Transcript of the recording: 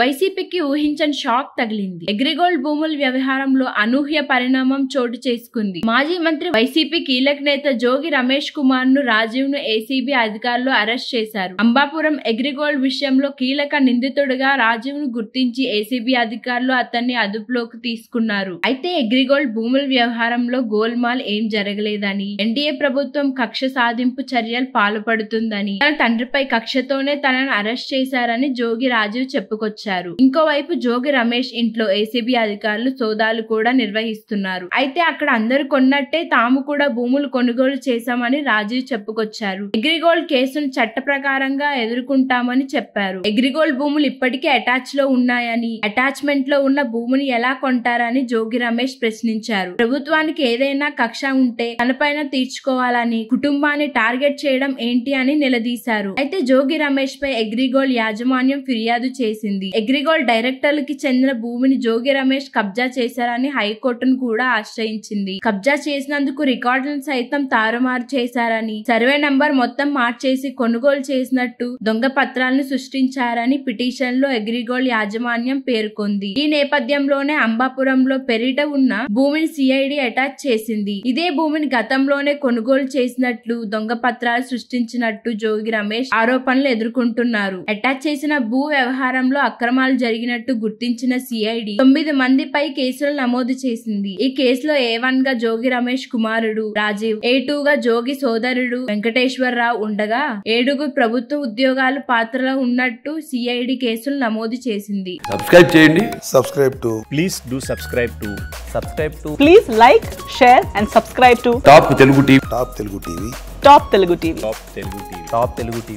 వైసీపీకి ఊహించని షాక్ తగిలింది. అగ్రిగోల్డ్ భూముల వ్యవహారంలో అనూహ్య పరిణామం చోటు చేసుకుంది. మాజీ మంత్రి వైసీపీ కీలక నేత జోగి రమేష్ కుమార్ ను రాజీవ్ ను ఏసీబీ అధికారులు అరెస్ట్ చేశారు. అంబాపురం అగ్రిగోల్డ్ విషయంలో కీలక నిందితుడిగా రాజీవ్ ను గుర్తించి ఏసీబీ అధికారులు అతన్ని అదుపులోకి తీసుకున్నారు. అయితే అగ్రిగోల్డ్ భూముల వ్యవహారంలో గోల్మాల్ ఏం జరగలేదని, ఎన్డీఏ ప్రభుత్వం కక్ష సాధింపు చర్యలు పాల్పడుతుందని, తన తండ్రిపై కక్షతోనే తనను అరెస్ట్ చేశారని జోగి రాజీవ్ చెప్పుకొచ్చారు. ఇంకోవైపు జోగి రమేష్ ఇంట్లో ఏసీబీ అధికారులు సోదాలు కూడా నిర్వహిస్తున్నారు. అయితే అక్కడ అందరూ కొన్నట్టే తాము కూడా భూములు కొనుగోలు చేశామని రాజీవ్ చెప్పుకొచ్చారు. అగ్రిగోల్డ్ కేసును చట్ట ప్రకారంగా ఎదుర్కొంటామని చెప్పారు. అగ్రిగోల్డ్ భూములు ఇప్పటికే అటాచ్ లో ఉన్నాయని, అటాచ్మెంట్ లో ఉన్న భూమిని ఎలా కొంటారని జోగి రమేష్ ప్రశ్నించారు. ప్రభుత్వానికి ఏదైనా కక్ష ఉంటే తనపైన తీర్చుకోవాలని, కుటుంబాన్ని టార్గెట్ చేయడం ఏంటి అని నిలదీశారు. అయితే జోగి రమేష్ పై అగ్రిగోల్డ్ యాజమాన్యం ఫిర్యాదు చేసింది. అగ్రిగోల్డ్ డైరెక్టర్లకి చెందిన భూమిని జోగి రమేష్ కబ్జా చేశారని హైకోర్టును కూడా ఆశ్రయించింది. కబ్జా చేసినందుకు రికార్డులను సైతం తారుమారు చేశారని, సర్వే నంబర్ మొత్తం మార్చేసి కొనుగోలు చేసినట్టు దొంగ పత్రాలను సృష్టించారని పిటిషన్ లో అగ్రిగోల్డ్ యాజమాన్యం పేర్కొంది. ఈ నేపథ్యంలోనే అంబాపురంలో పెరిట ఉన్న భూమిని సిఐడి అటాచ్ చేసింది. ఇదే భూమిని గతంలోనే కొనుగోలు చేసినట్లు, దొంగ పత్రాలు సృష్టించినట్టు జోగి రమేష్ ఆరోపణలు ఎదుర్కొంటున్నారు. అటాచ్ చేసిన భూ వ్యవహారంలో అక్రమాలు జరిగినట్టు గుర్తించిన సిఐడి 9 మందిపై కేసులు నమోదు చేసింది. ఈ కేసులో A1 గా జోగి రమేష్ కుమారుడు రాజీవ్, A2 గా జోగి సోదరుడు వెంకటేశ్వరరావు ఉండగా 7 ప్రభుత్వ ఉద్యోగాలు పాత్రలో ఉన్నట్టు సిఐడి కేసులు నమోదు చేసింది. సబ్స్క్రైబ్ చేయండి. Please do subscribe to. Please like, share and subscribe to top Telugu TV. Top Telugu TV.